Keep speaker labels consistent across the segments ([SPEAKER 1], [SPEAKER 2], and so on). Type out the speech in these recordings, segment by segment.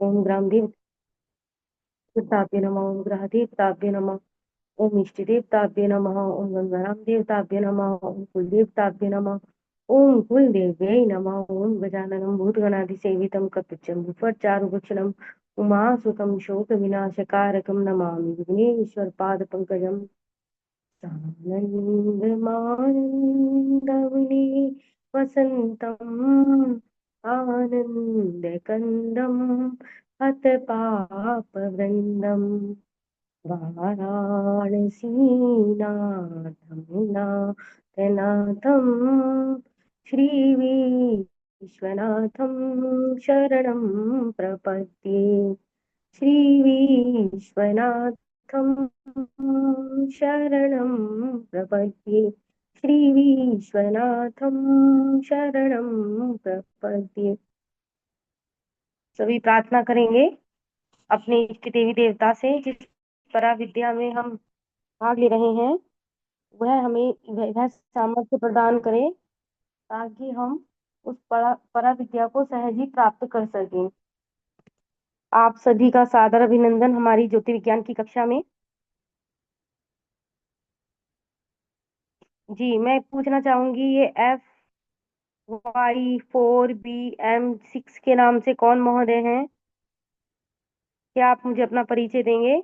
[SPEAKER 1] ओम ग्रामदेव देवताभ्य नमः। ओम ग्रह देवताभ्य नमः। ओम इष्ट देवताभ्य नमः। ओम गंगाराम देवताभ्य नमः। ओम कुल देवताभ्य नमः। ओम कुल देव्यै नमः। ओम गजाननं भूतगणाधिसेवितं कपितजम्बूफट्टारूढम् उमासुतं शोकविनाशकारकं नमामि विघ्नेश्वरपादपङ्कजम्। सानन्दमानन्दमुनि वसन्तम् आनन्दकन्दं हतपापवृन्दम् वाराणसीनाथं श्रीविश्वनाथं शरणं प्रपद्ये। श्रीविश्वनाथं शरणं प्रपद्ये। श्रीविश्वनाथं शरणं प्रपद्ये। सभी प्रार्थना करेंगे अपने इष्ट देवी देवता से। जिस परा विद्या में हम भाग ले रहे हैं वह हमें वह सामर्थ्य प्रदान करे ताकि हम उस परा विद्या को सहज ही प्राप्त कर सकें। आप सभी का सादर अभिनंदन हमारी ज्योतिर्विज्ञान की कक्षा में। जी मैं पूछना चाहूंगी ये FY4BM6 के नाम से कौन महोदय हैं? क्या आप मुझे अपना परिचय देंगे?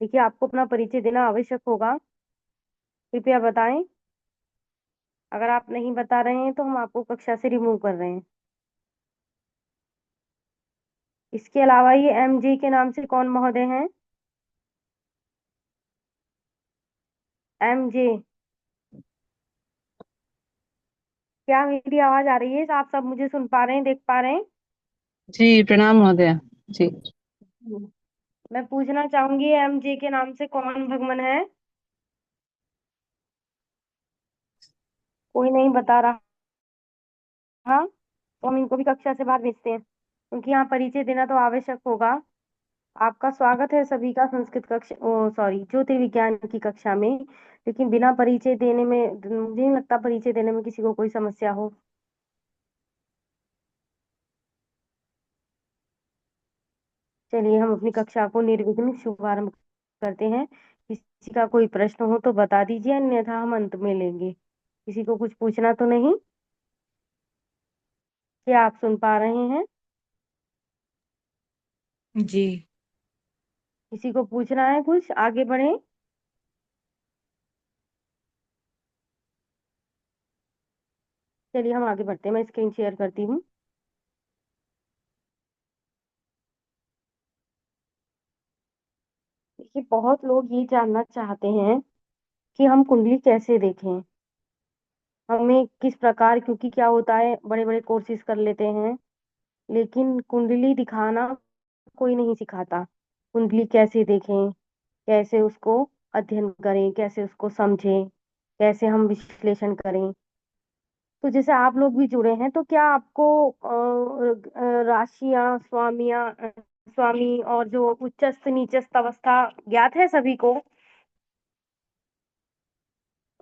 [SPEAKER 1] देखिए आपको अपना परिचय देना आवश्यक होगा, कृपया बताएं। अगर आप नहीं बता रहे हैं तो हम आपको कक्षा से रिमूव कर रहे हैं। इसके अलावा ये MJ के नाम से कौन महोदय हैं? MJ, क्या मेरी आवाज आ रही है? आप सब मुझे सुन पा रहे हैं, देख पा रहे हैं?
[SPEAKER 2] जी प्रणाम महोदय जी।
[SPEAKER 1] मैं पूछना चाहूंगी MJ के नाम से कौन भगवान है? कोई नहीं बता रहा, तो हम इनको भी कक्षा से बाहर भेजते हैं क्योंकि यहाँ परिचय देना तो आवश्यक होगा। आपका स्वागत है सभी का संस्कृत कक्षा, सॉरी ज्योतिर्विज्ञान की कक्षा में। लेकिन बिना परिचय देने में मुझे नहीं लगता परिचय देने में किसी को कोई समस्या हो। चलिए हम अपनी कक्षा को निर्विघ्न शुभारंभ करते हैं। किसी का कोई प्रश्न हो तो बता दीजिए, अन्यथा हम अंत में लेंगे। किसी को कुछ पूछना तो नहीं? क्या आप सुन पा रहे हैं?
[SPEAKER 3] जी
[SPEAKER 1] किसी को पूछना है कुछ? आगे बढ़े। चलिए हम आगे बढ़ते हैं, मैं स्क्रीन शेयर करती हूँ। देखिए बहुत लोग ये जानना चाहते हैं कि हम कुंडली कैसे देखें, हमें किस प्रकार, क्योंकि क्या होता है बड़े बड़े कोर्सेज कर लेते हैं लेकिन कुंडली दिखाना कोई नहीं सिखाता। कुंडली कैसे देखें, कैसे उसको अध्ययन करें, कैसे उसको समझें, कैसे हम विश्लेषण करें। तो जैसे आप लोग भी जुड़े हैं तो क्या आपको राशियां, स्वामी और जो उच्चस्थ नीचस्थ अवस्था ज्ञात है सभी को?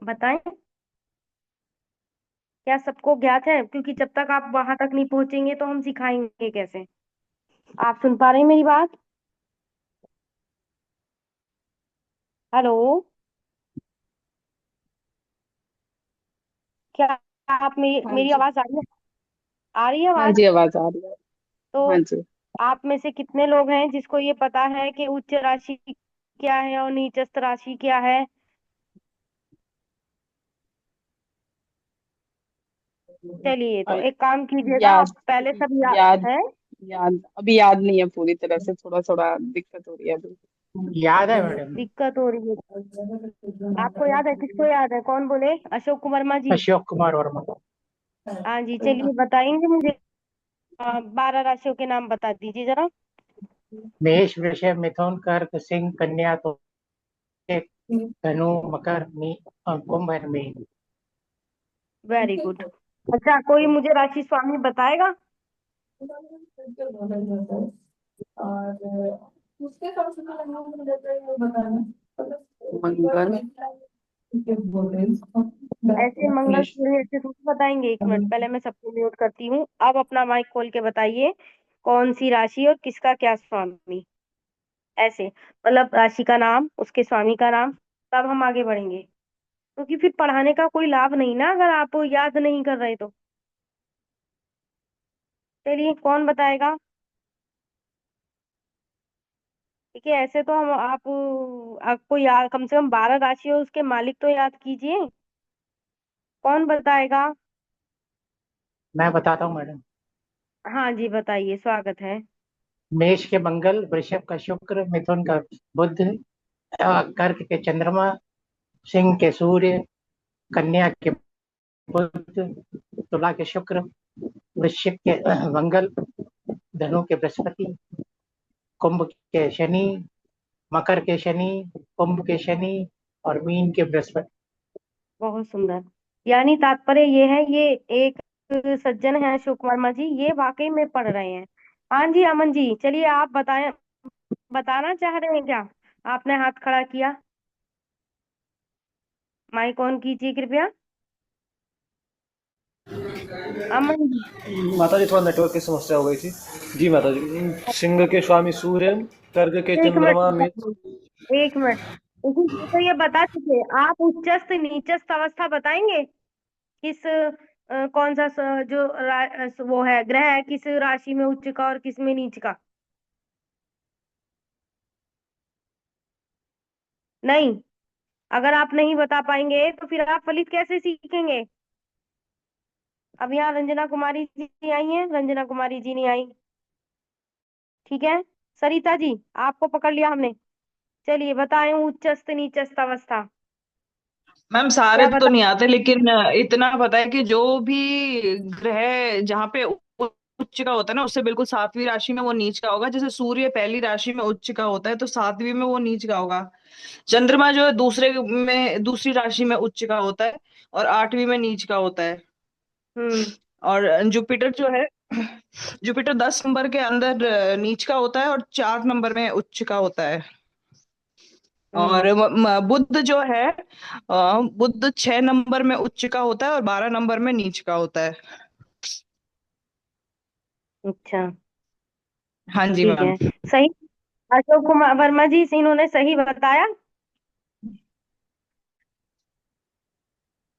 [SPEAKER 1] बताएं, क्या सबको ज्ञात है? क्योंकि जब तक आप वहां तक नहीं पहुंचेंगे तो हम सिखाएंगे कैसे। आप सुन पा रहे हैं मेरी बात? हेलो, क्या आप मेरी
[SPEAKER 2] हाँ
[SPEAKER 1] मेरी
[SPEAKER 2] जी।
[SPEAKER 1] आवाज आ रही है
[SPEAKER 2] हाँ
[SPEAKER 1] आवाज?
[SPEAKER 2] जी आवाज आ रही है। हाँ
[SPEAKER 1] तो
[SPEAKER 2] जी।
[SPEAKER 1] आप में से कितने लोग हैं जिसको ये पता है कि उच्च राशि क्या है और नीचस्थ राशि क्या है? चलिए तो
[SPEAKER 2] और
[SPEAKER 1] एक काम कीजिएगा, आप
[SPEAKER 2] याद
[SPEAKER 1] पहले सब याद
[SPEAKER 2] याद
[SPEAKER 1] है।
[SPEAKER 2] याद अभी याद नहीं है पूरी तरह से, थोड़ा थोड़ा दिक्कत हो रही है अभी।
[SPEAKER 3] याद है मैडम।
[SPEAKER 1] दिक्कत हो रही है? आपको याद है? किसको याद है? कौन बोले? अशोक कुमार जी?
[SPEAKER 3] अशोक कुमार वर्मा।
[SPEAKER 1] हाँ जी, चलिए बताएंगे मुझे। 12 राशियों के नाम बता दीजिए जरा।
[SPEAKER 3] मेष, वृषभ, मिथुन, कर्क, सिंह, कन्या, तुला, धनु, मकर, और कुंभ और मीन।
[SPEAKER 1] Very good. अच्छा, कोई मुझे राशि स्वामी बताएगा?
[SPEAKER 2] मंगल,
[SPEAKER 1] ऐसे मंगल सूर्य ऐसे थोड़ी बताएंगे। एक मिनट, पहले मैं सबको म्यूट करती हूँ। अब अपना माइक खोल के बताइए कौन सी राशि और किसका क्या स्वामी। ऐसे मतलब राशि का नाम, उसके स्वामी का नाम, तब हम आगे बढ़ेंगे। क्योंकि फिर पढ़ाने का कोई लाभ नहीं ना अगर आप याद नहीं कर रहे तो। चलिए कौन बताएगा। ठीक है, ऐसे तो हम आपको याद, कम से कम 12 राशि और उसके मालिक तो याद कीजिए। कौन बताएगा।
[SPEAKER 3] मैं बताता हूँ मैडम।
[SPEAKER 1] हाँ जी बताइए, स्वागत है।
[SPEAKER 3] मेष के मंगल, वृषभ का शुक्र, मिथुन का बुध, कर्क के चंद्रमा, सिंह के सूर्य, कन्या के बुध, तुला के शुक्र, वृश्चिक के मंगल, धनु के बृहस्पति, कुंभ के शनि, मकर के शनि, कुंभ के शनि और मीन के बृहस्पति।
[SPEAKER 1] बहुत सुंदर। यानी तात्पर्य ये है, ये एक सज्जन है अशोक वर्मा जी, ये वाकई में पढ़ रहे हैं। हाँ जी अमन जी, चलिए आप बताएं, बताना चाह रहे हैं क्या। आपने हाथ खड़ा किया, माइक ऑन कीजिए कृपया। अमन जी।
[SPEAKER 4] माता जी थोड़ा नेटवर्क की समस्या हो गई थी। जी माता जी। सिंह के स्वामी सूर्य, कर्क के
[SPEAKER 1] एक मिनट,
[SPEAKER 4] चंद्रमा में।
[SPEAKER 1] एक मिनट। लेकिन ये तो ये बता चुके, आप उच्चस्थ नीचस्थ अवस्था बताएंगे। किस कौन सा जो वो है ग्रह है, किस राशि में उच्च का और किस में नीच का। नहीं, अगर आप नहीं बता पाएंगे तो फिर आप फलित कैसे सीखेंगे। अब यहाँ रंजना कुमारी जी आई हैं, रंजना कुमारी जी नहीं आई। ठीक है, सरिता जी आपको पकड़ लिया हमने। चलिए बताएं उच्चस्थ नीचस्थ अवस्था।
[SPEAKER 2] मैम सारे
[SPEAKER 1] क्या
[SPEAKER 2] तो
[SPEAKER 1] बता।
[SPEAKER 2] नहीं आते, लेकिन इतना पता है कि जो भी ग्रह जहाँ पे उच्च का होता है ना, उससे बिल्कुल सातवीं राशि में वो नीच का होगा। जैसे सूर्य पहली राशि में उच्च का होता है तो सातवीं में वो नीच का होगा। चंद्रमा जो है दूसरे में दूसरी राशि में उच्च का होता है और आठवीं में नीच का होता है।
[SPEAKER 1] हम्म।
[SPEAKER 2] और जुपिटर जो है, जुपिटर 10 नंबर के अंदर नीच का होता है और 4 नंबर में उच्च का होता है। और
[SPEAKER 1] हम्म।
[SPEAKER 2] बुध जो है, बुध 6 नंबर में उच्च का होता है और 12 नंबर में नीच का होता है।
[SPEAKER 1] अच्छा,
[SPEAKER 2] हाँ जी
[SPEAKER 1] ठीक
[SPEAKER 2] मैम।
[SPEAKER 1] है, सही। अशोक कुमार वर्मा जी से इन्होंने सही बताया।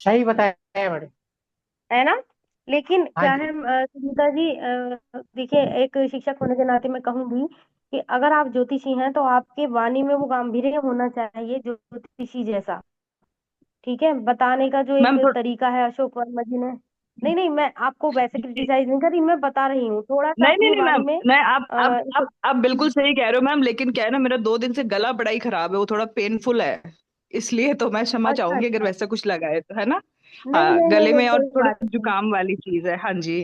[SPEAKER 3] सही बताया मैडम।
[SPEAKER 1] है ना। लेकिन
[SPEAKER 3] हाँ
[SPEAKER 1] क्या
[SPEAKER 3] जी।
[SPEAKER 1] है सुनीता जी, देखिए एक शिक्षक होने के नाते मैं कहूंगी कि अगर आप ज्योतिषी हैं तो आपके वाणी में वो गांभीर्य होना चाहिए ज्योतिषी जैसा। ठीक है, बताने का जो एक
[SPEAKER 2] मैम थोड़ा,
[SPEAKER 1] तरीका है अशोक वर्मा जी ने। नहीं नहीं, मैं आपको वैसे क्रिटिसाइज नहीं कर रही, मैं बता रही हूँ थोड़ा सा
[SPEAKER 2] नहीं नहीं
[SPEAKER 1] अपनी
[SPEAKER 2] नहीं
[SPEAKER 1] वाणी
[SPEAKER 2] मैम,
[SPEAKER 1] में।
[SPEAKER 2] नहीं आप आप आप
[SPEAKER 1] एक,
[SPEAKER 2] आप बिल्कुल सही कह रहे हो मैम, लेकिन क्या है ना, मेरा 2 दिन से गला बड़ा ही खराब है, वो थोड़ा पेनफुल है। इसलिए तो मैं क्षमा
[SPEAKER 1] अच्छा
[SPEAKER 2] चाहूंगी अगर
[SPEAKER 1] अच्छा।
[SPEAKER 2] वैसा कुछ लगा है तो, है ना।
[SPEAKER 1] नहीं
[SPEAKER 2] हाँ,
[SPEAKER 1] नहीं नहीं
[SPEAKER 2] गले
[SPEAKER 1] नहीं,
[SPEAKER 2] में और
[SPEAKER 1] कोई
[SPEAKER 2] थोड़ा
[SPEAKER 1] बात नहीं।
[SPEAKER 2] जुकाम वाली चीज है। हाँ जी।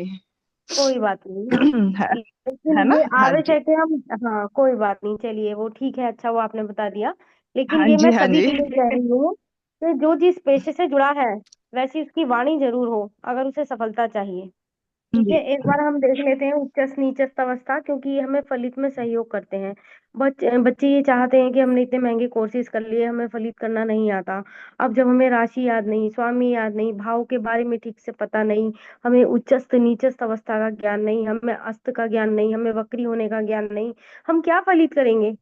[SPEAKER 1] कोई बात नहीं।
[SPEAKER 2] है,
[SPEAKER 1] लेकिन
[SPEAKER 2] है ना।
[SPEAKER 1] ये
[SPEAKER 2] हाँ
[SPEAKER 1] आवश्यक
[SPEAKER 2] जी।
[SPEAKER 1] है कि हम, हाँ कोई बात नहीं, चलिए वो ठीक है, अच्छा वो आपने बता दिया। लेकिन
[SPEAKER 2] हाँ
[SPEAKER 1] ये मैं
[SPEAKER 2] जी। हाँ
[SPEAKER 1] सभी
[SPEAKER 2] जी।
[SPEAKER 1] के लिए कह रही हूँ कि जो जिस पेशे से जुड़ा है वैसी उसकी वाणी जरूर हो, अगर उसे सफलता चाहिए। ठीक है,
[SPEAKER 2] जी
[SPEAKER 1] एक बार हम देख लेते हैं उच्चस्थ नीचस्थ अवस्था, क्योंकि ये हमें फलित में सहयोग करते हैं। बच्चे ये चाहते हैं कि हमने इतने महंगे कोर्सेज कर लिए, हमें फलित करना नहीं आता। अब जब हमें राशि याद नहीं, स्वामी याद नहीं, भाव के बारे में ठीक से पता नहीं, हमें उच्चस्थ नीचस्थ अवस्था का ज्ञान नहीं, हमें अस्त का ज्ञान नहीं, हमें वक्री होने का ज्ञान नहीं, हम क्या फलित करेंगे।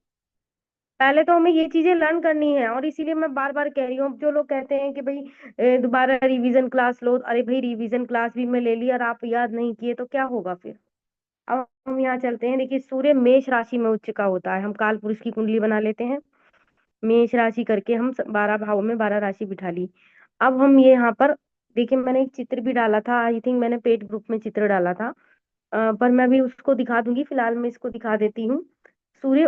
[SPEAKER 1] पहले तो हमें ये चीजें लर्न करनी है। और इसीलिए मैं बार बार कह रही हूँ, जो लोग कहते हैं कि भाई दोबारा रिवीजन क्लास लो, अरे भाई रिवीजन क्लास भी मैं ले ली और आप याद नहीं किए तो क्या होगा फिर। अब हम यहाँ चलते हैं, देखिए सूर्य मेष राशि में उच्च का होता है। हम काल पुरुष की कुंडली बना लेते हैं, मेष राशि करके हम 12 भावों में 12 राशि बिठा ली। अब हम ये यहाँ पर देखिए, मैंने एक चित्र भी डाला था, आई थिंक मैंने पेट ग्रुप में चित्र डाला था। पर मैं भी उसको दिखा दूंगी, फिलहाल मैं इसको दिखा देती हूँ। सूर्य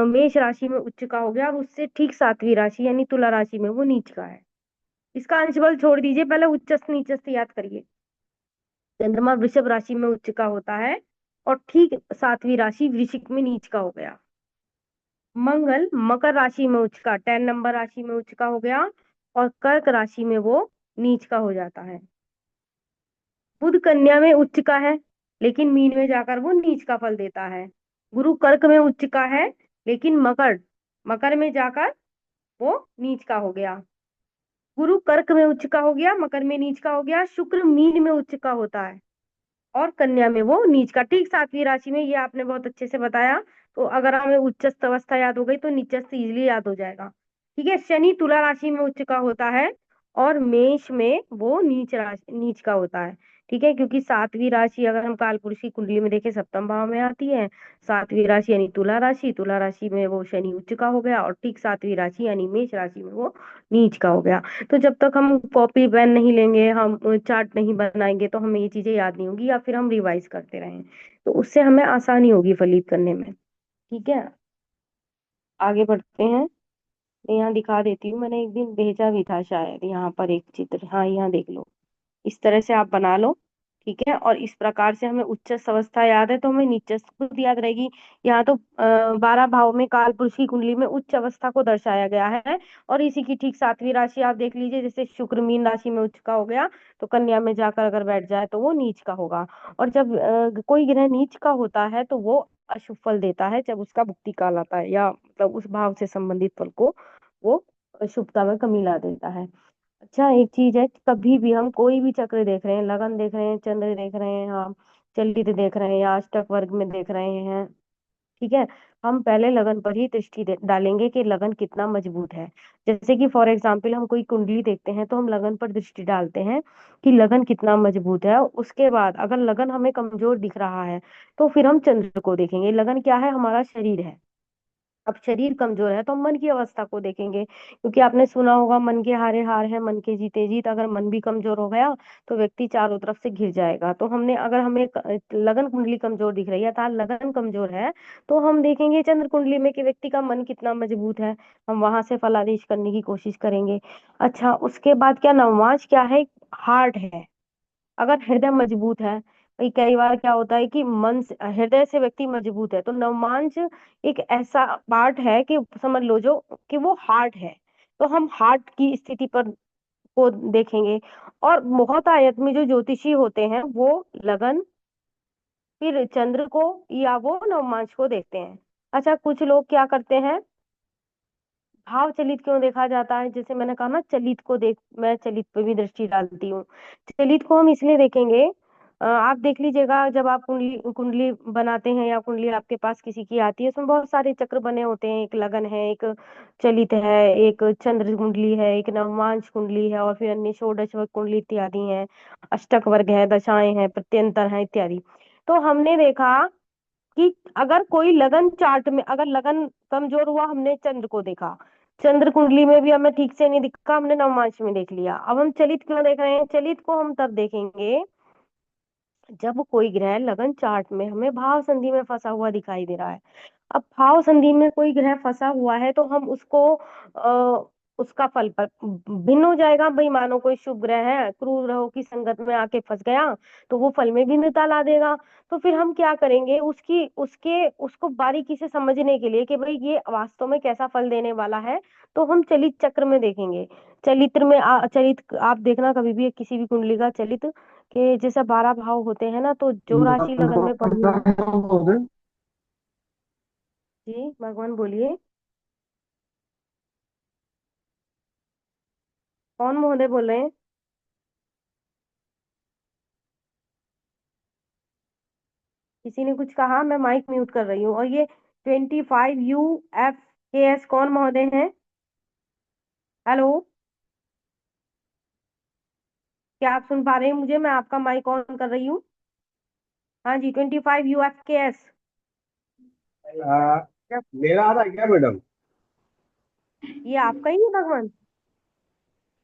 [SPEAKER 1] मेष राशि में उच्च का हो गया और उससे ठीक सातवीं राशि यानी तुला राशि में वो नीच का है। इसका अंश बल छोड़ दीजिए, पहले उच्चस्थ नीचस्थ याद करिए। चंद्रमा वृषभ राशि में उच्च का होता है और ठीक सातवीं राशि वृश्चिक में नीच का हो गया। मंगल मकर राशि में उच्च का 10 नंबर राशि में उच्च का हो गया और कर्क राशि में वो नीच का हो जाता है। बुध कन्या में उच्च का है लेकिन मीन में जाकर वो नीच का फल देता है। गुरु कर्क में उच्च का है लेकिन मकर मकर में जाकर वो नीच का हो गया। गुरु कर्क में उच्च का हो गया, मकर में नीच का हो गया, शुक्र मीन में उच्च का होता है और कन्या में वो नीच का। ठीक 7वीं राशि में, ये आपने बहुत अच्छे से बताया। तो अगर हमें उच्चस्थ अवस्था याद हो गई तो नीचस्थ इजिली याद हो जाएगा। ठीक है, शनि तुला राशि में उच्च का होता है और मेष में वो नीच का होता है। ठीक है, क्योंकि 7वीं राशि अगर हम कालपुरुष की कुंडली में देखें सप्तम भाव में आती है। 7वीं राशि यानी तुला राशि, तुला राशि में वो शनि उच्च का हो गया और ठीक 7वीं राशि यानी मेष राशि में वो नीच का हो गया। तो जब तक हम कॉपी पेन नहीं लेंगे, हम चार्ट नहीं बनाएंगे, तो हमें ये चीजें याद नहीं होगी, या फिर हम रिवाइज करते रहें तो उससे हमें आसानी होगी फलित करने में। ठीक है, आगे बढ़ते हैं। मैं यहाँ दिखा देती हूँ, मैंने एक दिन भेजा भी था शायद, यहाँ पर एक चित्र, हाँ यहाँ देख लो। इस तरह से आप बना लो। ठीक है, और इस प्रकार से हमें उच्चस्थ अवस्था याद है तो हमें नीचस्थ खुद याद रहेगी। यहाँ तो 12 भाव में काल पुरुष की कुंडली में उच्च अवस्था को दर्शाया गया है। और इसी की ठीक 7वीं राशि आप देख लीजिए, जैसे शुक्र मीन राशि में उच्च का हो गया तो कन्या में जाकर अगर बैठ जाए तो वो नीच का होगा। और जब कोई ग्रह नीच का होता है तो वो अशुभ फल देता है, जब उसका भुक्ति काल आता है या मतलब उस भाव से संबंधित फल को वो शुभता में कमी ला देता है। अच्छा, एक चीज है कि कभी भी हम कोई भी चक्र देख रहे हैं, लगन देख रहे हैं, चंद्र देख रहे हैं, हम चलित देख रहे हैं या अष्टक वर्ग में देख रहे हैं। ठीक है, हम पहले लगन पर ही दृष्टि डालेंगे कि लगन कितना मजबूत है। जैसे कि फॉर एग्जाम्पल हम कोई कुंडली देखते हैं तो हम लगन पर दृष्टि डालते हैं कि लगन कितना मजबूत है। उसके बाद अगर लगन हमें कमजोर दिख रहा है तो फिर हम चंद्र को देखेंगे। लगन क्या है? हमारा शरीर है। अब शरीर कमजोर है तो हम मन की अवस्था को देखेंगे, क्योंकि आपने सुना होगा मन के हारे हार है, मन के जीते जीत। अगर मन भी कमजोर हो गया तो व्यक्ति चारों तरफ से घिर जाएगा। तो हमने अगर हमें लगन कुंडली कमजोर दिख रही है, अर्थात लगन कमजोर है, तो हम देखेंगे चंद्र कुंडली में कि व्यक्ति का मन कितना मजबूत है। हम वहां से फलादेश करने की कोशिश करेंगे। अच्छा, उसके बाद क्या नवमांश क्या है? हार्ट है। अगर हृदय मजबूत है, भाई कई बार क्या होता है कि मन से हृदय से व्यक्ति मजबूत है तो नवमांश एक ऐसा पार्ट है कि समझ लो जो कि वो हार्ट है। तो हम हार्ट की स्थिति पर को देखेंगे। और बहुत आयत में जो ज्योतिषी होते हैं वो लगन, फिर चंद्र को या वो नवमांश को देखते हैं। अच्छा, कुछ लोग क्या करते हैं, भाव चलित क्यों देखा जाता है? जैसे मैंने कहा ना, चलित को देख, मैं चलित पे भी दृष्टि डालती हूँ। चलित को हम इसलिए देखेंगे, आप देख लीजिएगा जब आप कुंडली कुंडली बनाते हैं या कुंडली आपके पास किसी की आती है, उसमें बहुत सारे चक्र बने होते हैं। एक लगन है, एक चलित है, एक चंद्र कुंडली है, एक नवमांश कुंडली है और फिर अन्य षोडश वर्ग कुंडली इत्यादि हैं, अष्टक वर्ग है, दशाएं हैं, प्रत्यंतर है इत्यादि। तो हमने देखा कि अगर कोई लगन चार्ट में अगर लगन कमजोर हुआ, हमने चंद्र को देखा, चंद्र कुंडली में भी हमें ठीक से नहीं दिखा, हमने नवमांश में देख लिया। अब हम चलित क्यों देख रहे हैं? चलित को हम तब देखेंगे जब कोई ग्रह लगन चार्ट में हमें भाव संधि में फंसा हुआ दिखाई दे रहा है। अब भाव संधि में कोई ग्रह फंसा हुआ है तो हम उसको उसका फल पर भिन्न हो जाएगा। भाई मानो कोई शुभ ग्रह है, क्रूर ग्रहों की संगत में आके फंस गया तो वो फल में भिन्नता ला देगा। तो फिर हम क्या करेंगे, उसकी उसके उसको बारीकी से समझने के लिए कि भाई ये वास्तव में कैसा फल देने वाला है, तो हम चलित चक्र में देखेंगे। चलित्र में चलित आप देखना कभी भी किसी भी कुंडली का चलित के जैसे 12 भाव होते हैं ना, तो जो राशि लगन में पड़ी हो। जी भगवान बोलिए, कौन महोदय बोल रहे हैं? किसी ने कुछ कहा? मैं माइक म्यूट कर रही हूँ। और ये 25 UFKS कौन महोदय हैं? हेलो, क्या आप सुन पा रहे हैं मुझे? मैं आपका माइक ऑन कर रही हूँ। हाँ जी, 25 UFKS।
[SPEAKER 5] मेरा आ रहा है क्या मैडम?
[SPEAKER 1] ये आपका ही है भगवान?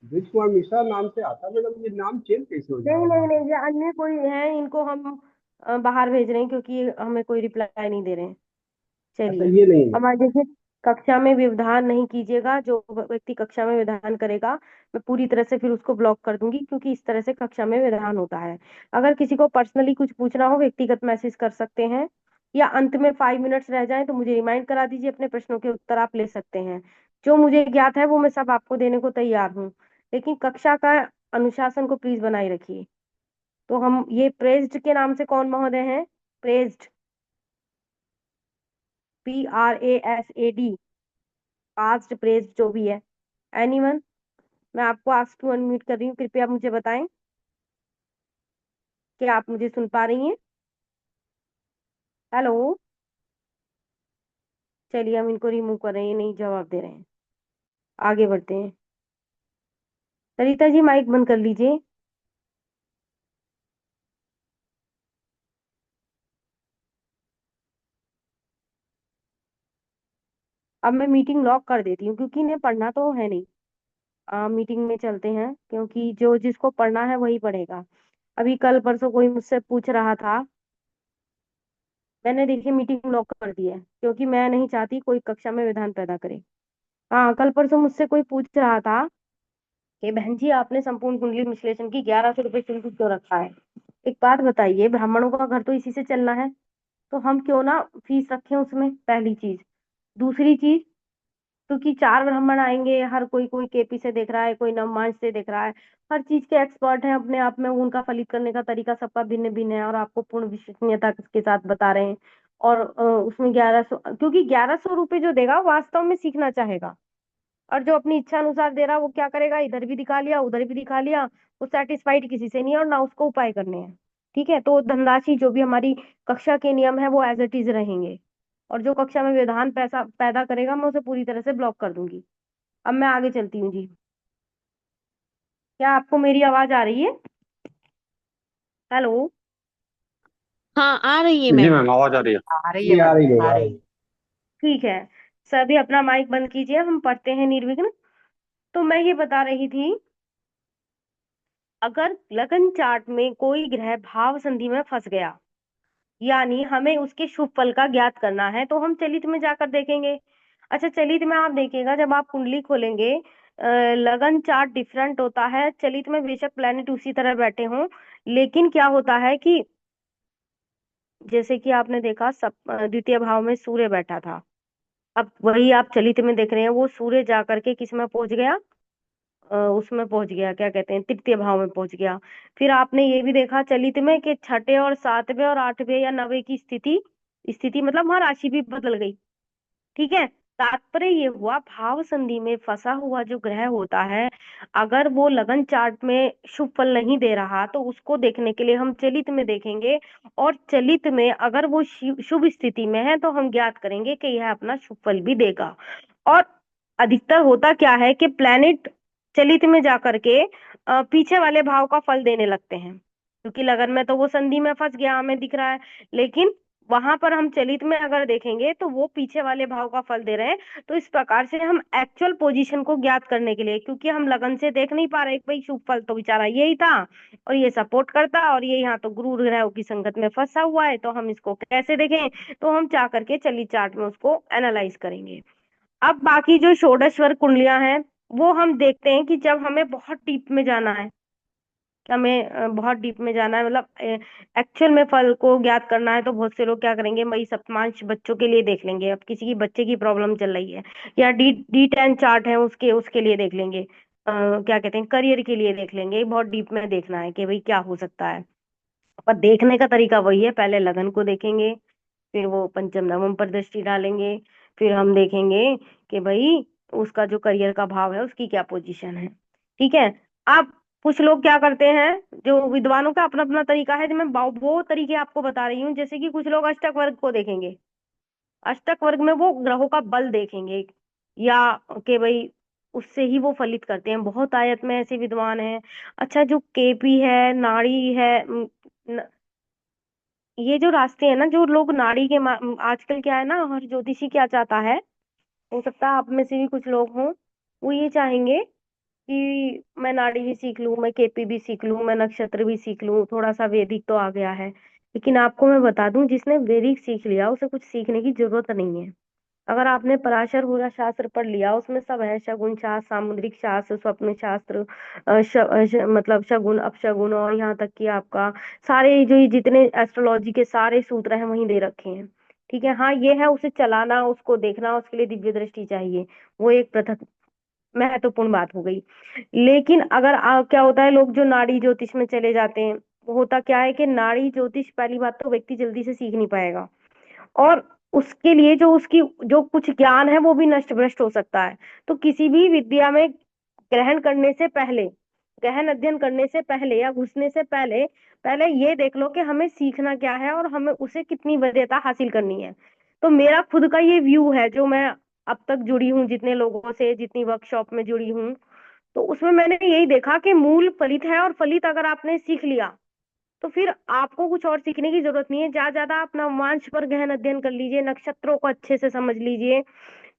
[SPEAKER 5] ब्रिज कुमार मिश्रा नाम से आता मैडम, ये नाम चेंज कैसे हो
[SPEAKER 1] नहीं नहीं
[SPEAKER 5] जाएगा?
[SPEAKER 1] नहीं, ये अन्य कोई है, इनको हम बाहर भेज रहे हैं क्योंकि ये हमें कोई रिप्लाई नहीं दे रहे हैं।
[SPEAKER 5] अच्छा,
[SPEAKER 1] चलिए,
[SPEAKER 5] ये नहीं है।
[SPEAKER 1] हमारे देखिए, कक्षा में व्यवधान नहीं कीजिएगा। जो व्यक्ति कक्षा में व्यवधान करेगा मैं पूरी तरह से फिर उसको ब्लॉक कर दूंगी, क्योंकि इस तरह से कक्षा में व्यवधान होता है। अगर किसी को पर्सनली कुछ पूछना हो, व्यक्तिगत मैसेज कर सकते हैं, या अंत में 5 मिनट्स रह जाएं तो मुझे रिमाइंड करा दीजिए। अपने प्रश्नों के उत्तर आप ले सकते हैं। जो मुझे ज्ञात है वो मैं सब आपको देने को तैयार हूँ, लेकिन कक्षा का अनुशासन को प्लीज बनाए रखिए। तो हम ये प्रेज्ड के नाम से कौन महोदय हैं? प्रेज्ड, PRASAD, पास्ट प्रेज्ड जो भी है, एनीवन? मैं आपको आस्क टू अनम्यूट कर रही हूँ, कृपया मुझे बताएं कि आप मुझे सुन पा रही हैं। हेलो। चलिए हम इनको रिमूव कर रहे हैं, ये नहीं जवाब दे रहे हैं। आगे बढ़ते हैं। सरिता जी माइक बंद कर लीजिए। अब मैं मीटिंग लॉक कर देती हूँ क्योंकि इन्हें पढ़ना तो है नहीं। मीटिंग में चलते हैं क्योंकि जो जिसको पढ़ना है वही पढ़ेगा। अभी कल परसों कोई मुझसे पूछ रहा था, मैंने देखिए मीटिंग लॉक कर दी है क्योंकि मैं नहीं चाहती कोई कक्षा में विधान पैदा करे। हाँ, कल परसों मुझसे कोई पूछ रहा था कि बहन जी आपने संपूर्ण कुंडली विश्लेषण की 1100 रुपये शुल्क क्यों रखा है। एक बात बताइए, ब्राह्मणों का घर तो इसी से चलना है, तो हम क्यों ना फीस रखें उसमें, पहली चीज। दूसरी चीज, क्योंकि 4 ब्राह्मण आएंगे, हर कोई कोई केपी से देख रहा है, कोई नवमांश से देख रहा है, हर चीज के एक्सपर्ट हैं अपने आप में, उनका फलित करने का तरीका सबका भिन्न भिन्न है और आपको पूर्ण विश्वसनीयता के साथ बता रहे हैं। और उसमें 1100, क्योंकि 1100 रुपये जो देगा वो वास्तव में सीखना चाहेगा, और जो अपनी इच्छा अनुसार दे रहा है वो क्या करेगा, इधर भी दिखा लिया उधर भी दिखा लिया, वो सेटिस्फाइड किसी से नहीं है और ना उसको उपाय करने हैं। ठीक है, तो धनराशि जो भी हमारी कक्षा के नियम है वो एज इट इज रहेंगे, और जो कक्षा में व्यवधान पैसा पैदा करेगा मैं उसे पूरी तरह से ब्लॉक कर दूंगी। अब मैं आगे चलती हूँ जी। क्या आपको मेरी आवाज आ रही है? हेलो।
[SPEAKER 6] हाँ आ रही है
[SPEAKER 7] जी
[SPEAKER 6] मैम।
[SPEAKER 7] मैम, आवाज आ रही है।
[SPEAKER 3] आ रही है
[SPEAKER 5] जी आ
[SPEAKER 3] मैम,
[SPEAKER 5] रही है,
[SPEAKER 3] आ
[SPEAKER 5] आ
[SPEAKER 3] रही
[SPEAKER 5] रही
[SPEAKER 3] है।
[SPEAKER 5] है।
[SPEAKER 1] ठीक है, सभी अपना माइक बंद कीजिए, हम पढ़ते हैं निर्विघ्न। तो मैं ये बता रही थी, अगर लगन चार्ट में कोई ग्रह भाव संधि में फंस गया, यानी हमें उसके शुभ फल का ज्ञात करना है, तो हम चलित में जाकर देखेंगे। अच्छा, चलित में आप देखिएगा, जब आप कुंडली खोलेंगे, लगन चार्ट डिफरेंट होता है। चलित में बेशक प्लेनेट उसी तरह बैठे हों, लेकिन क्या होता है कि जैसे कि आपने देखा सब द्वितीय भाव में सूर्य बैठा था, अब वही आप चलित में देख रहे हैं, वो सूर्य जा करके किस में पहुंच गया, उसमें पहुंच गया, क्या कहते हैं, तृतीय भाव में पहुंच गया। फिर आपने ये भी देखा चलित में कि छठे और सातवें और आठवें या नवे की स्थिति, स्थिति मतलब वहां राशि भी बदल गई। ठीक है, तात्पर्य ये हुआ, भाव संधि में फंसा हुआ जो ग्रह होता है, अगर वो लगन चार्ट में शुभ फल नहीं दे रहा तो उसको देखने के लिए हम चलित में देखेंगे, और चलित में अगर वो शुभ स्थिति में है तो हम ज्ञात करेंगे कि यह अपना शुभ फल भी देगा। और अधिकतर होता क्या है कि प्लैनेट चलित में जाकर के पीछे वाले भाव का फल देने लगते हैं, क्योंकि लगन में तो वो संधि में फंस गया हमें दिख रहा है, लेकिन वहां पर हम चलित में अगर देखेंगे तो वो पीछे वाले भाव का फल दे रहे हैं। तो इस प्रकार से हम एक्चुअल पोजीशन को ज्ञात करने के लिए, क्योंकि हम लगन से देख नहीं पा रहे कि भाई शुभ फल तो बेचारा यही था और ये सपोर्ट करता, और ये यहाँ तो गुरु ग्रह की संगत में फंसा हुआ है, तो हम इसको कैसे देखें, तो हम चाह करके चलित चार्ट में उसको एनालाइज करेंगे। अब बाकी जो षोडश वर्ग कुंडलियां हैं, वो हम देखते हैं कि जब हमें बहुत डीप में जाना है, कि हमें बहुत डीप में जाना है, मतलब एक्चुअल में फल को ज्ञात करना है, तो बहुत से लोग क्या करेंगे, मई सप्तमांश बच्चों के लिए देख लेंगे, अब किसी की बच्चे की प्रॉब्लम चल रही है, या डी 10 चार्ट है उसके उसके लिए देख लेंगे, क्या कहते हैं, करियर के लिए देख लेंगे, बहुत डीप में देखना है कि भाई क्या हो सकता है। पर देखने का तरीका वही है, पहले लगन को देखेंगे, फिर वो पंचम नवम पर दृष्टि डालेंगे, फिर हम देखेंगे कि भाई उसका जो करियर का भाव है उसकी क्या पोजीशन है। ठीक है। अब कुछ लोग क्या करते हैं, जो विद्वानों का अपना अपना तरीका है, जो मैं वो तरीके आपको बता रही हूँ, जैसे कि कुछ लोग अष्टक वर्ग को देखेंगे, अष्टक वर्ग में वो ग्रहों का बल देखेंगे, या कि भाई उससे ही वो फलित करते हैं, बहुत आयत में ऐसे विद्वान हैं। अच्छा, जो केपी है, नाड़ी है, ये जो रास्ते हैं ना, जो लोग नाड़ी के आजकल क्या है ना, हर ज्योतिषी क्या चाहता है, हो सकता है आप में से भी कुछ लोग हों, वो ये चाहेंगे कि मैं नाड़ी भी सीख लूं, मैं केपी भी सीख लूं, मैं नक्षत्र भी सीख लूं, थोड़ा सा वैदिक तो आ गया है। लेकिन आपको मैं बता दूं, जिसने वैदिक सीख लिया उसे कुछ सीखने की जरूरत नहीं है। अगर आपने पराशर पूरा शास्त्र पढ़ लिया, उसमें सब है, शगुन शास्त्र, सामुद्रिक शास्त्र, स्वप्न शास्त्र, मतलब शगुन अपशगुन, और यहाँ तक कि आपका सारे जो ये जितने एस्ट्रोलॉजी के सारे सूत्र हैं वहीं दे रखे हैं। ठीक है, हाँ ये है, उसे चलाना, उसको देखना, उसके लिए दिव्य दृष्टि चाहिए, वो एक पृथक महत्वपूर्ण बात हो गई। लेकिन अगर क्या होता है, लोग जो नाड़ी ज्योतिष में चले जाते हैं, वो होता क्या है कि नाड़ी ज्योतिष पहली बात तो व्यक्ति जल्दी से सीख नहीं पाएगा, और उसके लिए जो उसकी जो कुछ ज्ञान है वो भी नष्ट भ्रष्ट हो सकता है। तो किसी भी विद्या में ग्रहण करने से पहले, गहन अध्ययन करने से पहले या घुसने से पहले पहले ये देख लो कि हमें सीखना क्या है और हमें उसे कितनी वरीयता हासिल करनी है। तो मेरा खुद का ये व्यू है, जो मैं अब तक जुड़ी हूँ जितने लोगों से, जितनी वर्कशॉप में जुड़ी हूँ, तो उसमें मैंने यही देखा कि मूल फलित है, और फलित अगर आपने सीख लिया तो फिर आपको कुछ और सीखने की जरूरत नहीं है। ज्यादा ज्यादा आप नवमांश पर गहन अध्ययन कर लीजिए, नक्षत्रों को अच्छे से समझ लीजिए,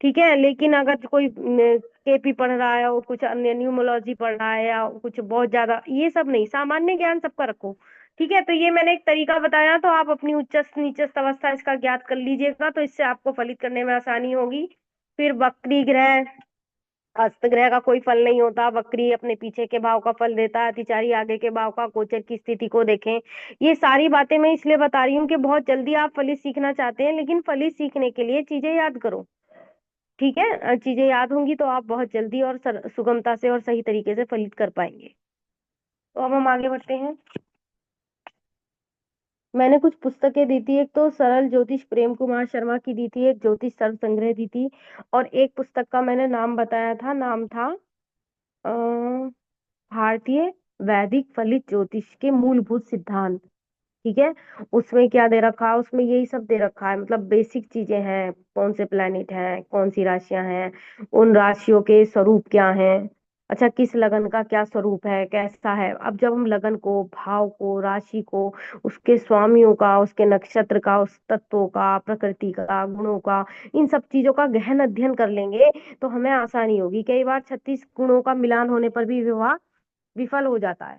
[SPEAKER 1] ठीक है। लेकिन अगर कोई केपी पढ़ रहा है और कुछ अन्य न्यूमोलॉजी पढ़ रहा है या कुछ बहुत ज्यादा, ये सब नहीं, सामान्य ज्ञान सबका रखो, ठीक है। तो ये मैंने एक तरीका बताया, तो आप अपनी उच्चस्थ नीचस्थ अवस्था इसका ज्ञात कर लीजिएगा, तो इससे आपको फलित करने में आसानी होगी। फिर वक्री ग्रह, हस्त ग्रह का कोई फल नहीं होता, वक्री अपने पीछे के भाव का फल देता है, अतिचारी आगे के भाव का, गोचर की स्थिति को देखें। ये सारी बातें मैं इसलिए बता रही हूँ कि बहुत जल्दी आप फलित सीखना चाहते हैं, लेकिन फलित सीखने के लिए चीजें याद करो, ठीक है। चीजें याद होंगी तो आप बहुत जल्दी और सुगमता से और सही तरीके से फलित कर पाएंगे। तो अब हम आगे बढ़ते हैं। मैंने कुछ पुस्तकें दी थी, एक तो सरल ज्योतिष प्रेम कुमार शर्मा की दी थी, एक ज्योतिष सर्व संग्रह दी थी, और एक पुस्तक का मैंने नाम बताया था, नाम था अ, भारतीय वैदिक फलित ज्योतिष के मूलभूत सिद्धांत, ठीक है। उसमें क्या दे रखा है, उसमें यही सब दे रखा है, मतलब बेसिक चीजें हैं, कौन से प्लेनेट हैं, कौन सी राशियां हैं, उन राशियों के स्वरूप क्या हैं, अच्छा किस लगन का क्या स्वरूप है, कैसा है। अब जब हम लगन को, भाव को, राशि को, उसके स्वामियों का, उसके नक्षत्र का, उस तत्वों का, प्रकृति का, गुणों का, इन सब चीजों का गहन अध्ययन कर लेंगे तो हमें आसानी होगी। कई बार 36 गुणों का मिलान होने पर भी विवाह विफल हो जाता है,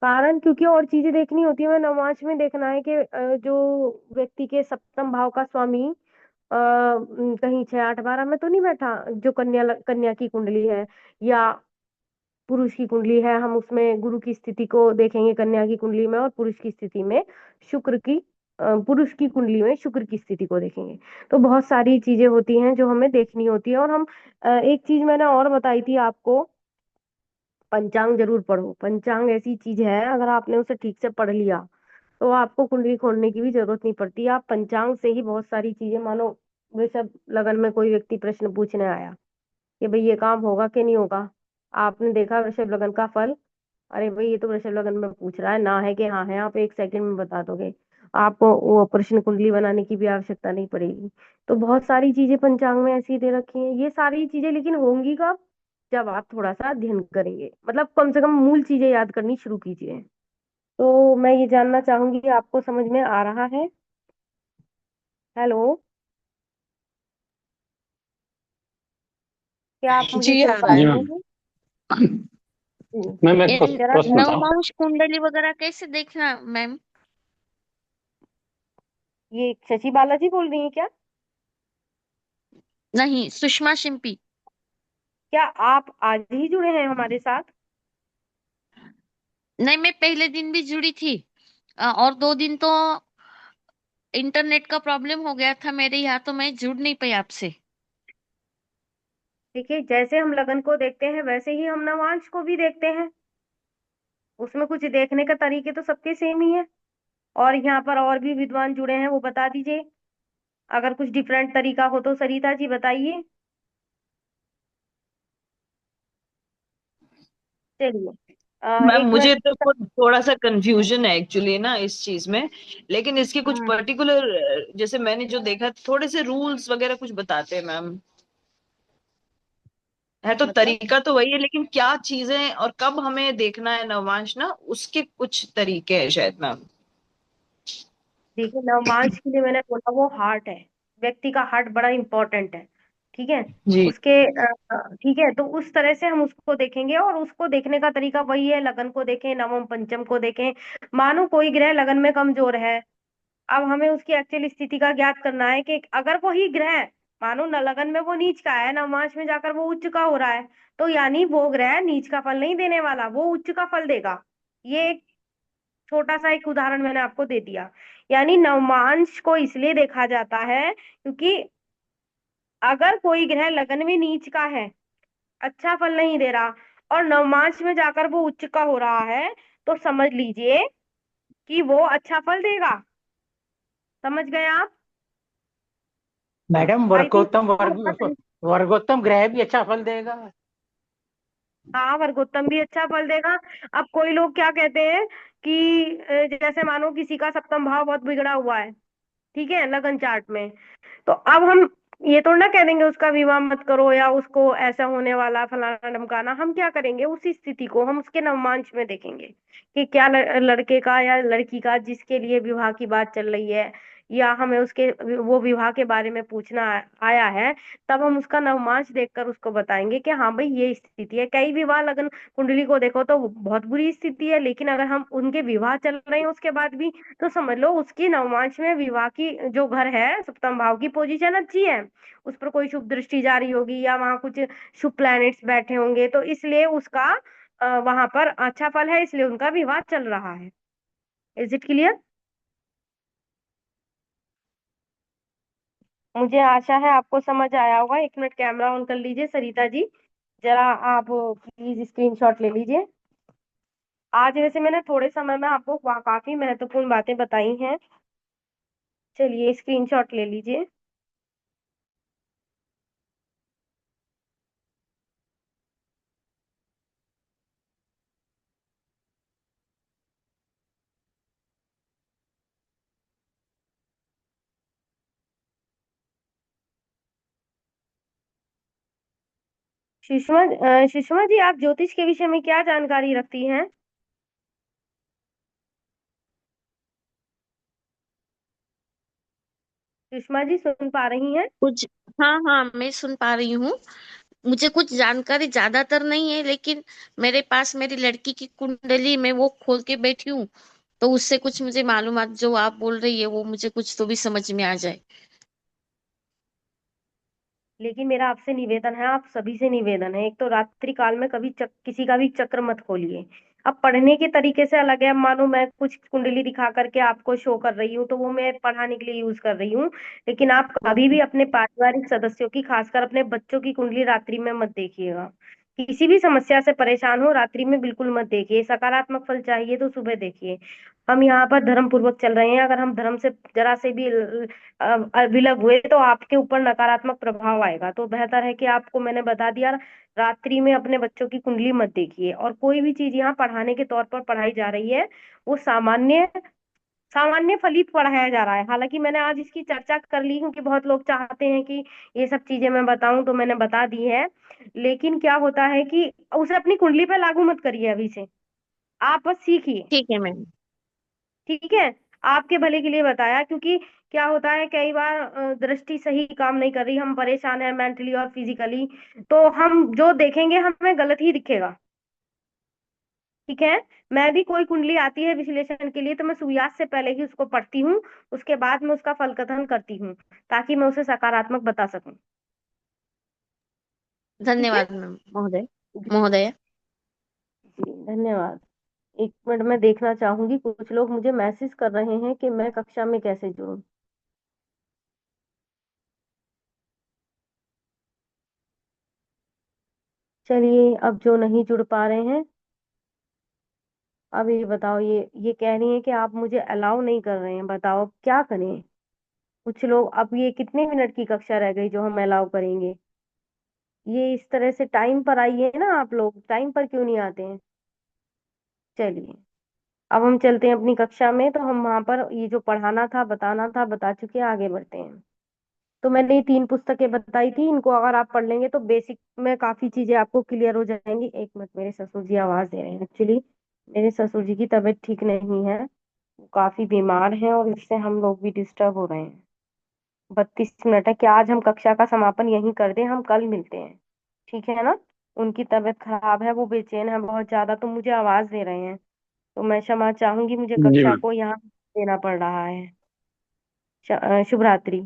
[SPEAKER 1] कारण क्योंकि और चीजें देखनी होती है। हमें नवमांश में देखना है कि जो व्यक्ति के सप्तम भाव का स्वामी कहीं 6 8 12 में तो नहीं बैठा, जो कन्या की कुंडली है या पुरुष की कुंडली है, हम उसमें गुरु की स्थिति को देखेंगे कन्या की कुंडली में, और पुरुष की स्थिति में शुक्र की पुरुष की कुंडली में शुक्र की स्थिति को देखेंगे। तो बहुत सारी चीजें होती हैं जो हमें देखनी होती है। और हम एक चीज मैंने और बताई थी आपको, पंचांग जरूर पढ़ो। पंचांग ऐसी चीज है, अगर आपने उसे ठीक से पढ़ लिया तो आपको कुंडली खोलने की भी जरूरत नहीं पड़ती। आप पंचांग से ही बहुत सारी चीजें, मानो वृषभ लगन में कोई व्यक्ति प्रश्न पूछने आया कि भाई ये काम होगा कि नहीं होगा, आपने देखा वृषभ लगन का फल, अरे भाई ये तो वृषभ लगन में पूछ रहा है, ना है कि हाँ है, आप 1 सेकंड में बता दोगे, आपको वो प्रश्न कुंडली बनाने की भी आवश्यकता नहीं पड़ेगी। तो बहुत सारी चीजें पंचांग में ऐसी दे रखी हैं, ये सारी चीजें लेकिन होंगी कब, जब आप थोड़ा सा अध्ययन करेंगे, मतलब कम से कम मूल चीजें याद करनी शुरू कीजिए। तो मैं ये जानना चाहूंगी, आपको समझ में आ रहा है? हेलो, क्या आप मुझे
[SPEAKER 6] जी
[SPEAKER 1] सुन
[SPEAKER 6] आ
[SPEAKER 1] पा
[SPEAKER 6] रहा है।
[SPEAKER 3] जी
[SPEAKER 1] रहे
[SPEAKER 3] मैम।
[SPEAKER 1] हैं? जी,
[SPEAKER 3] मैम एक
[SPEAKER 6] इन
[SPEAKER 1] जरा
[SPEAKER 3] प्रश्न था।
[SPEAKER 6] नवमांश कुंडली वगैरह कैसे देखना मैम?
[SPEAKER 1] ये शशि बालाजी बोल रही हैं क्या?
[SPEAKER 6] नहीं, सुषमा शिंपी।
[SPEAKER 1] क्या आप आज ही जुड़े हैं हमारे साथ?
[SPEAKER 6] नहीं, मैं पहले दिन भी जुड़ी थी। और 2 दिन तो इंटरनेट का प्रॉब्लम हो गया था मेरे यहाँ, तो मैं जुड़ नहीं पाई आपसे।
[SPEAKER 1] देखिए, जैसे हम लगन को देखते हैं वैसे ही हम नवांश को भी देखते हैं, उसमें कुछ देखने का तरीके तो सबके सेम ही है। और यहाँ पर और भी विद्वान जुड़े हैं, वो बता दीजिए, अगर कुछ डिफरेंट तरीका हो तो सरिता जी बताइए। चलिए,
[SPEAKER 2] मैम
[SPEAKER 1] एक
[SPEAKER 2] मुझे
[SPEAKER 1] मिनट।
[SPEAKER 2] तो थोड़ा सा कंफ्यूजन है एक्चुअली ना इस चीज में, लेकिन इसके कुछ
[SPEAKER 1] हम्म,
[SPEAKER 2] पर्टिकुलर, जैसे मैंने जो देखा थोड़े से रूल्स वगैरह कुछ बताते हैं मैम। है तो
[SPEAKER 1] मतलब
[SPEAKER 2] तरीका तो वही है, लेकिन क्या चीजें और कब हमें देखना है नवांश ना, उसके कुछ तरीके हैं शायद मैम।
[SPEAKER 1] देखिए, नवमांश के लिए मैंने बोला वो हार्ट है, व्यक्ति का हार्ट बड़ा इंपॉर्टेंट है, ठीक है।
[SPEAKER 2] जी।
[SPEAKER 1] उसके ठीक है, तो उस तरह से हम उसको देखेंगे, और उसको देखने का तरीका वही है, लगन को देखें, नवम पंचम को देखें। मानो कोई ग्रह लगन में कमजोर है, अब हमें उसकी एक्चुअल स्थिति का ज्ञात करना है कि अगर वही ग्रह, मानो न लगन में वो नीच का है, नवमांश में जाकर वो उच्च का हो रहा है, तो यानी वो ग्रह नीच का फल नहीं देने वाला, वो उच्च का फल देगा। ये एक छोटा सा एक उदाहरण मैंने आपको दे दिया। यानी नवमांश को इसलिए देखा जाता है क्योंकि अगर कोई ग्रह लगन में नीच का है, अच्छा फल नहीं दे रहा, और नवमांश में जाकर वो उच्च का हो रहा है, तो समझ लीजिए कि वो अच्छा फल देगा। समझ गए आप?
[SPEAKER 3] मैडम
[SPEAKER 1] आई थिंक
[SPEAKER 3] वर्गोत्तम वर्गोत्तम ग्रह भी अच्छा फल देगा।
[SPEAKER 1] हाँ, वर्गोत्तम भी अच्छा फल देगा। अब कोई लोग क्या कहते हैं कि जैसे मानो किसी का सप्तम भाव बहुत बिगड़ा हुआ है, ठीक है, लगन चार्ट में, तो अब हम ये तो ना कह देंगे उसका विवाह मत करो या उसको ऐसा होने वाला फलाना ढमकाना। हम क्या करेंगे, उसी स्थिति को हम उसके नवमांश में देखेंगे कि क्या लड़के का या लड़की का जिसके लिए विवाह की बात चल रही है, या हमें उसके वो विवाह के बारे में पूछना आया है, तब हम उसका नवमांश देखकर उसको बताएंगे कि हाँ भाई ये स्थिति है। कई विवाह लगन कुंडली को देखो तो बहुत बुरी स्थिति है, लेकिन अगर हम उनके विवाह चल रहे हैं उसके बाद भी, तो समझ लो उसकी नवमांश में विवाह की जो घर है सप्तम भाव की पोजीशन अच्छी है, उस पर कोई शुभ दृष्टि जारी होगी या वहां कुछ शुभ प्लैनेट्स बैठे होंगे, तो इसलिए उसका वहां पर अच्छा फल है, इसलिए उनका विवाह चल रहा है। Is it clear? मुझे आशा है आपको समझ आया होगा। एक मिनट कैमरा ऑन कर लीजिए सरिता जी, जरा आप प्लीज स्क्रीनशॉट ले लीजिए। आज वैसे मैंने थोड़े समय में आपको काफी महत्वपूर्ण बातें बताई हैं। चलिए स्क्रीनशॉट ले लीजिए। सुषमा जी, आप ज्योतिष के विषय में क्या जानकारी रखती हैं? सुषमा जी सुन पा रही हैं?
[SPEAKER 6] कुछ, हाँ हाँ, मैं सुन पा रही हूँ। मुझे कुछ जानकारी ज्यादातर नहीं है, लेकिन मेरे पास मेरी लड़की की कुंडली में वो खोल के बैठी हूँ, तो उससे कुछ मुझे मालूमात जो आप बोल रही है वो मुझे कुछ तो भी समझ में आ जाए।
[SPEAKER 1] लेकिन मेरा आपसे निवेदन है, आप सभी से निवेदन है, एक तो रात्रि काल में कभी किसी का भी चक्र मत खोलिए। अब पढ़ने के तरीके से अलग है। अब मानो मैं कुछ कुंडली दिखा करके आपको शो कर रही हूँ तो वो मैं पढ़ाने के लिए यूज कर रही हूँ, लेकिन आप कभी भी अपने पारिवारिक सदस्यों की, खासकर अपने बच्चों की कुंडली रात्रि में मत देखिएगा। किसी भी समस्या से परेशान हो रात्रि में बिल्कुल मत देखिए। सकारात्मक फल चाहिए तो सुबह देखिए। हम यहाँ पर धर्म पूर्वक चल रहे हैं, अगर हम धर्म से जरा से भी विलग हुए तो आपके ऊपर नकारात्मक प्रभाव आएगा। तो बेहतर है कि आपको मैंने बता दिया, रात्रि में अपने बच्चों की कुंडली मत देखिए। और कोई भी चीज यहाँ पढ़ाने के तौर पर पढ़ाई जा रही है, वो सामान्य सामान्य फलित पढ़ाया जा रहा है। हालांकि मैंने आज इसकी चर्चा कर ली क्योंकि बहुत लोग चाहते हैं कि ये सब चीजें मैं बताऊं, तो मैंने बता दी है। लेकिन क्या होता है कि उसे अपनी कुंडली पे लागू मत करिए अभी से, आप बस सीखिए।
[SPEAKER 6] ठीक है मैम।
[SPEAKER 1] ठीक है, आपके भले के लिए बताया, क्योंकि क्या होता है कई बार दृष्टि सही काम नहीं कर रही, हम परेशान हैं मेंटली और फिजिकली, तो हम जो देखेंगे हमें गलत ही दिखेगा। ठीक है, मैं भी कोई कुंडली आती है विश्लेषण के लिए तो मैं सूर्यास्त से पहले ही उसको पढ़ती हूँ, उसके बाद मैं उसका फल कथन करती हूँ, ताकि मैं उसे सकारात्मक बता सकूं। ठीक है
[SPEAKER 6] धन्यवाद मैम, महोदय।
[SPEAKER 1] जी।
[SPEAKER 6] महोदय।
[SPEAKER 1] जी, धन्यवाद। एक मिनट में देखना चाहूंगी, कुछ लोग मुझे मैसेज कर रहे हैं कि मैं कक्षा में कैसे जुड़ूं। चलिए, अब जो नहीं जुड़ पा रहे हैं, अब ये बताओ, ये कह रही है कि आप मुझे अलाउ नहीं कर रहे हैं, बताओ क्या करें। कुछ लोग, अब ये कितने मिनट की कक्षा रह गई जो हम अलाउ करेंगे? ये इस तरह से टाइम पर आइए ना, आप लोग टाइम पर क्यों नहीं आते हैं? चलिए, अब हम चलते हैं अपनी कक्षा में, तो हम वहां पर ये जो पढ़ाना था बताना था बता चुके हैं, आगे बढ़ते हैं। तो मैंने ये 3 पुस्तकें बताई थी, इनको अगर आप पढ़ लेंगे तो बेसिक में काफी चीजें आपको क्लियर हो जाएंगी। एक मिनट, मेरे ससुर जी आवाज दे रहे हैं एक्चुअली। मेरे ससुर जी की तबीयत ठीक नहीं है, वो काफी बीमार हैं और इससे हम लोग भी डिस्टर्ब हो रहे हैं। 32 मिनट है, क्या आज हम कक्षा का समापन यहीं कर दें? हम कल मिलते हैं, ठीक है ना? उनकी तबीयत खराब है, वो बेचैन है बहुत ज्यादा, तो मुझे आवाज दे रहे हैं, तो मैं क्षमा चाहूंगी, मुझे
[SPEAKER 5] जी
[SPEAKER 1] कक्षा
[SPEAKER 5] मैम।
[SPEAKER 1] को यहाँ देना पड़ रहा है। शुभ रात्रि।